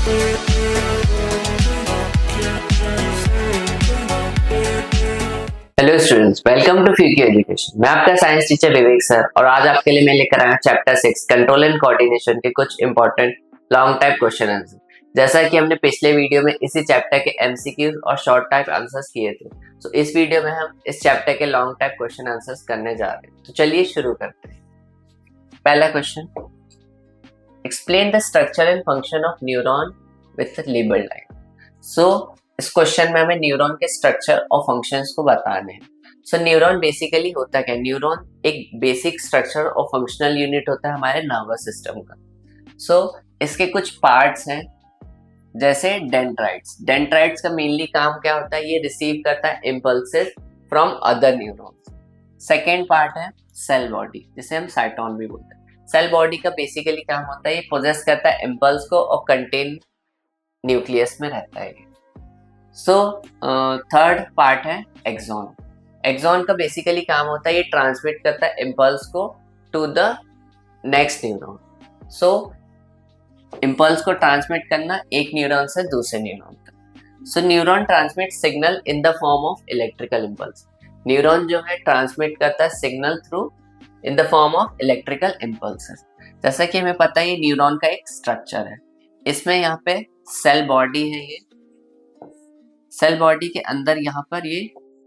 Hello students, welcome to फ्यूकी education. मैं आपका साइंस टीचर विवेक सर और आज आपके लिए मैं लेकर आया हूं चैप्टर 6 कंट्रोल एंड कोऑर्डिनेशन के कुछ important long type question answer. जैसा कि हमने पिछले वीडियो में इसी चैप्टर के एमसीक्यूज और शॉर्ट टाइप आंसर्स किए थे, तो इस वीडियो में हम इस चैप्टर के लॉन्ग टाइप क्वेश्चन आंसर्स करने जा रहे हैं। तो चलिए शुरू करते हैं। पहला question, explain the structure and function of neuron with labelled line. So इस क्वेश्चन में हमें न्यूरॉन के स्ट्रक्चर और फंक्शंस को बताने हैं। सो न्यूरॉन बेसिकली होता क्या है? न्यूरॉन एक बेसिक स्ट्रक्चर और फंक्शनल यूनिट होता है हमारे नर्वस सिस्टम का। सो इसके कुछ पार्ट्स हैं, जैसे डेंड्राइट्स। डेंड्राइट्स का मेनली काम क्या होता है? ये रिसीव करता है impulses from other neurons. Second part है सेल बॉडी, जिसे हम साइटोन भी बोलते हैं। सेल बॉडी का बेसिकली काम होता है, ये पोजेस करता है इम्पल्स को और कंटेन न्यूक्लियस में रहता है। सो थर्ड पार्ट है एक्सॉन। एक्सॉन का बेसिकली काम होता है, ये ट्रांसमिट करता है इम्पल्स को to the next neuron. So impulse को ट्रांसमिट करना एक न्यूरॉन से दूसरे न्यूरॉन तक। So neuron transmit signal in the form of electrical impulse. Neuron जो है ट्रांसमिट करता है signal through in the form of electrical impulses. जैसा कि हमें पता है ये न्यूरॉन का एक स्ट्रक्चर है। इसमें यहाँ पे सेल बॉडी है, ये सेल बॉडी के अंदर यहाँ पर ये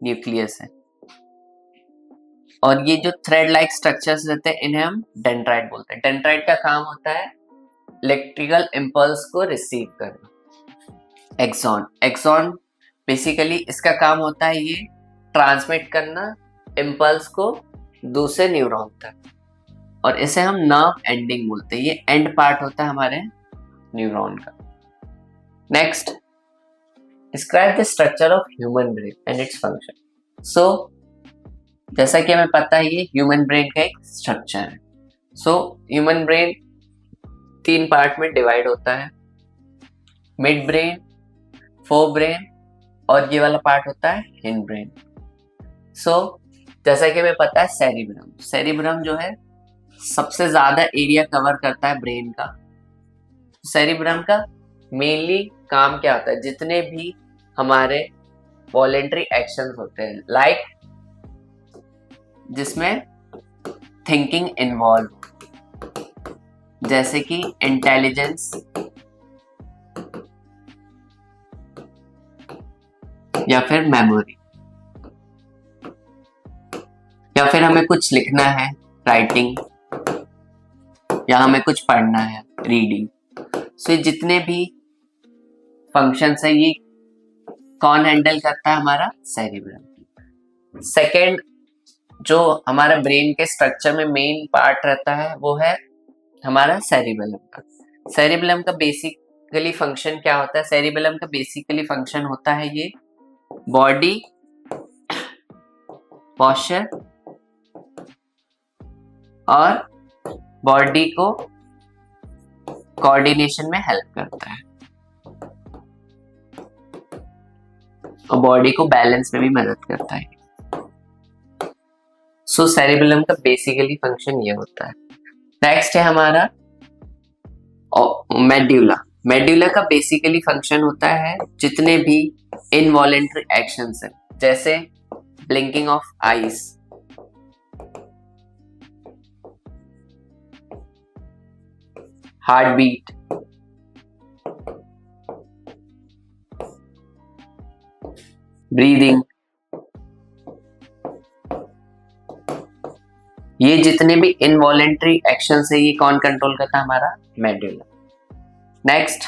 न्यूक्लियस है, और ये जो थ्रेड लाइक स्ट्रक्चर्स रहते हैं इन्हें हम डेंड्राइट बोलते हैं। डेंड्राइट का काम होता है इलेक्ट्रिकल इम्पल्स को रिसीव करना। एक्सॉन, एक्सॉन बेसिकली इसका काम होता है ये ट्रांसमिट करना इम्पल्स को दूसरे न्यूरॉन तक, और इसे हम नर्व एंडिंग बोलते हैं। ये एंड पार्ट होता है हमारे न्यूरॉन का। Next, describe the structure of human brain and its function. So जैसा कि हमें पता है ये ह्यूमन ब्रेन का एक स्ट्रक्चर है। सो ह्यूमन ब्रेन 3 पार्ट में डिवाइड होता है, मिड ब्रेन, फोर ब्रेन और ये वाला पार्ट होता है हिंड ब्रेन। सो जैसा कि हमें पता है सेरिब्रम, सेरिब्रम जो है सबसे ज्यादा एरिया कवर करता है ब्रेन का। सेरिब्रम का मेनली काम क्या होता है? जितने भी हमारे वॉलेंटरी एक्शंस होते हैं, लाइक जिसमें थिंकिंग इन्वॉल्व, जैसे कि इंटेलिजेंस या फिर मेमोरी, या फिर हमें कुछ लिखना है राइटिंग, या हमें कुछ पढ़ना है रीडिंग। सो ये जितने भी फंक्शंस है ये कौन हैंडल करता है? हमारा सेरिब्रम। सेकेंड, जो हमारा ब्रेन के स्ट्रक्चर में मेन पार्ट रहता है वो है हमारा सेरिबेलम का। सेरिबेलम का बेसिकली फंक्शन क्या होता है? सेरिबेलम का बेसिकली फंक्शन होता है ये बॉडी पोस्चर और बॉडी को कोऑर्डिनेशन में हेल्प करता है, और बॉडी को बैलेंस में भी मदद करता है। सो सेरिबेलम का बेसिकली फंक्शन ये होता है। नेक्स्ट है हमारा मेड्यूला। मेड्यूला का बेसिकली फंक्शन होता है जितने भी इनवॉलेंटरी एक्शंस हैं, जैसे blinking of eyes, heart beat, breathing, ये जितने भी इनवॉलेंटरी एक्शन है ये कौन कंट्रोल करता है? हमारा medulla. Next,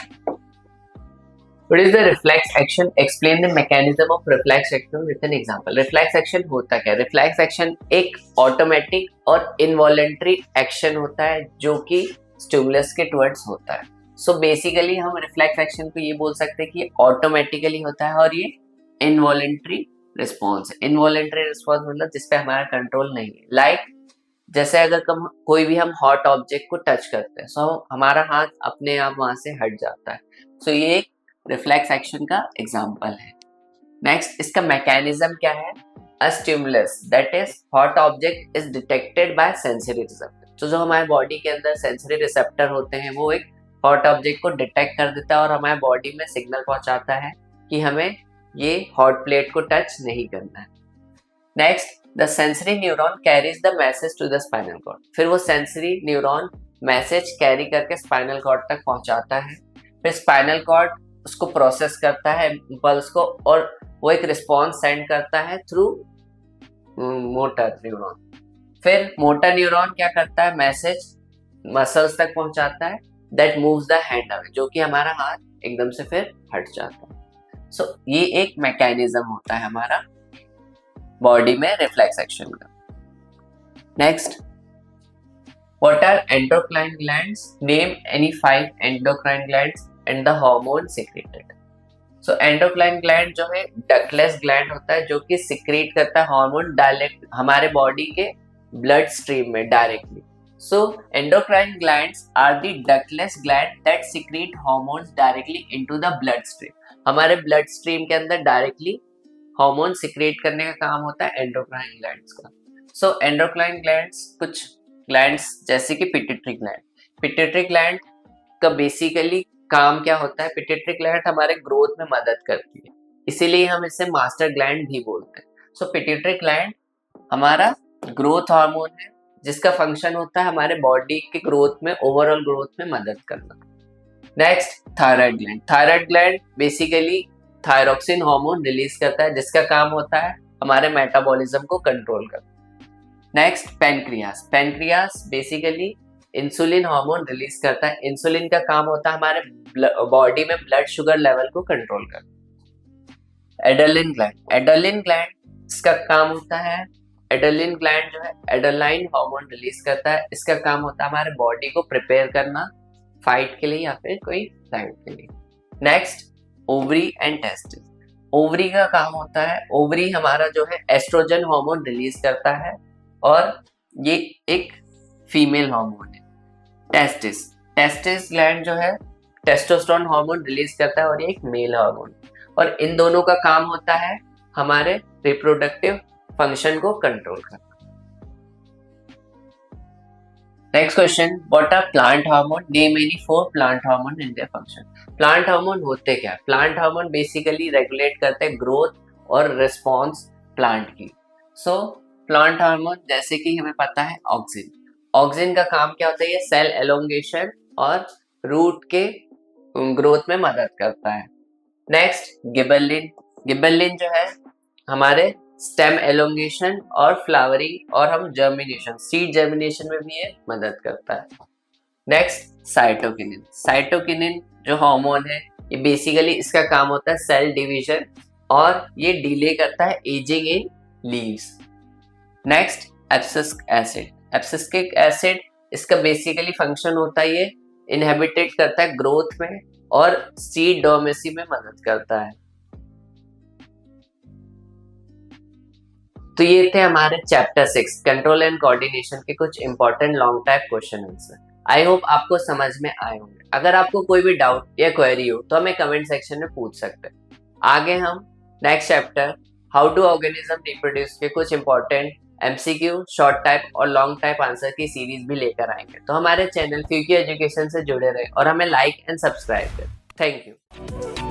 what is the reflex action? Explain the mechanism of reflex action with an example. Reflex action होता क्या है? रिफ्लेक्स एक्शन एक ऑटोमेटिक और इनवॉलेंटरी एक्शन होता है जो कि स्टिमुलस के टुवर्ड्स होता है। सो बेसिकली हम रिफ्लेक्स एक्शन को ये बोल सकते हैं कि ये ऑटोमेटिकली होता है और ये इनवॉलेंटरी रिस्पॉन्स है। इनवॉलेंटरी रिस्पॉन्स मतलब जिसपे हमारा कंट्रोल नहीं है। लाइक जैसे अगर कोई भी हम हॉट ऑब्जेक्ट को टच करते हैं, सो हमारा हाथ अपने आप वहां से हट जाता है। सो ये एक रिफ्लेक्स एक्शन का एग्जांपल है। नेक्स्ट, इसका मैकेनिज्म क्या है? A stimulus that is hot object is detected by sensory receptor. तो जो हमारे बॉडी के अंदर सेंसरी रिसेप्टर होते हैं वो एक हॉट ऑब्जेक्ट को डिटेक्ट कर देता है और हमारे बॉडी में सिग्नल पहुंचाता है कि हमें ये हॉट प्लेट को टच नहीं करना है। Next, the sensory neuron carries the message to the spinal cord. फिर वो सेंसरी न्यूरॉन मैसेज कैरी करके स्पाइनल कॉर्ड तक पहुंचाता है। फिर स्पाइनल कॉर्ड उसको प्रोसेस करता है इम्पल्स को, और वो एक रिस्पॉन्स सेंड करता है थ्रू मोटर न्यूरॉन। फिर मोटर न्यूरॉन क्या करता है, मैसेज मसल्स तक पहुंचाता है, that moves the hand away, जो कि हमारा हाथ एकदम से फिर हट जाता है। सो ये एक मैकेनिज्म होता है हमारा बॉडी में रिफ्लेक्स एक्शन का। Next, what are endocrine glands? Name any 5 endocrine glands and the hormone secreted. So endocrine gland जो है डक्टलेस ग्लैंड होता है, जो कि सिक्रेट करता है हार्मोन डायरेक्ट हमारे बॉडी के ब्लड स्ट्रीम में directly. So endocrine glands are the ductless gland that secrete hormones directly into the bloodstream. हमारे ब्लड स्ट्रीम के अंदर डायरेक्टली हार्मोन सिक्रेट करने का काम होता है एंडोक्राइन ग्लैंड्स का। सो एंडोक्राइन ग्लैंड्स, कुछ ग्लैंड्स जैसे कि पिट्यूटरी ग्लैंड। पिट्यूटरी ग्लैंड का बेसिकली काम क्या होता है? पिट्यूटरी ग्लैंड हमारे ग्रोथ में मदद करती है, इसीलिए हम इसे मास्टर ग्लैंड भी बोलते हैं। सो पिट्यूटरी ग्लैंड हमारा ग्रोथ हार्मोन है, जिसका फंक्शन होता है हमारे बॉडी के ग्रोथ में, ओवरऑल ग्रोथ में मदद करना। Next, thyroid gland. Thyroid gland basically thyroxine hormone release करता है, जिसका काम होता है हमारे मेटाबॉलिज्म को कंट्रोल करना। Next, pancreas. Pancreas basically insulin hormone release करता है। इंसुलिन का काम होता है हमारे बॉडी में ब्लड शुगर लेवल को कंट्रोल करना। Adrenaline gland. एड्रेनलिन ग्लैंड इसका काम होता है, एड्रेनलिन ग्लैंड जो है एड्रेनालाइन हार्मोन रिलीज करता है। इसका काम होता है हमारे बॉडी को प्रिपेयर करना फाइट के लिए या फिर कोई फाइट के लिए। Next, ovary and testis. Ovary का काम होता है, ओवरी हमारा जो है एस्ट्रोजन हार्मोन रिलीज करता है और ये एक फीमेल हार्मोन है। टेस्टिस, टेस्टिस ग्लैंड जो है टेस्टोस्टेरोन हार्मोन रिलीज करता है और ये एक मेल हार्मोन, और इन दोनों का काम होता है हमारे रिप्रोडक्टिव फंक्शन को कंट्रोल करना। Next question, what are plant hormone? Name any 4 plant hormone in their function. Plant hormone होते क्या? प्लांट हार्मोन बेसिकली रेगुलेट करते हैं ग्रोथ और रिस्पॉन्स प्लांट की। सो प्लांट हार्मोन जैसे कि हमें पता है ऑक्सिन। ऑक्सिन का काम क्या होता है? ये सेल एलोंगेशन और रूट के ग्रोथ में मदद करता है। नेक्स्ट, गिबेलिन। गिबेलिन जो है हमारे स्टेम एलोंगेशन और फ्लावरिंग और हम जर्मिनेशन, सीड जर्मिनेशन में भी ये मदद करता है। Next, cytokinin. साइटोकिनिन जो हार्मोन है, ये बेसिकली इसका काम होता है सेल डिवीजन और ये डिले करता है ageing in leaves. Next, abscisic acid. Abscisic acid इसका बेसिकली फंक्शन होता है ये इनहिबिटेट करता है ग्रोथ में और सीड डोर्मेसी में मदद करता है। तो ये थे हमारे चैप्टर 6 कंट्रोल एंड कोऑर्डिनेशन के कुछ important long type question answer. I hope आपको समझ में आए होंगे। अगर आपको कोई भी डाउट या क्वेरी हो तो हमें कमेंट सेक्शन में पूछ सकते हैं। आगे हम next chapter how do organism reproduce के कुछ इंपॉर्टेंट एमसीक्यू, शॉर्ट टाइप और लॉन्ग टाइप आंसर की सीरीज भी लेकर आएंगे। तो हमारे चैनल फ्यूकी एजुकेशन से जुड़े रहे और हमें लाइक एंड सब्सक्राइब करें। Thank you.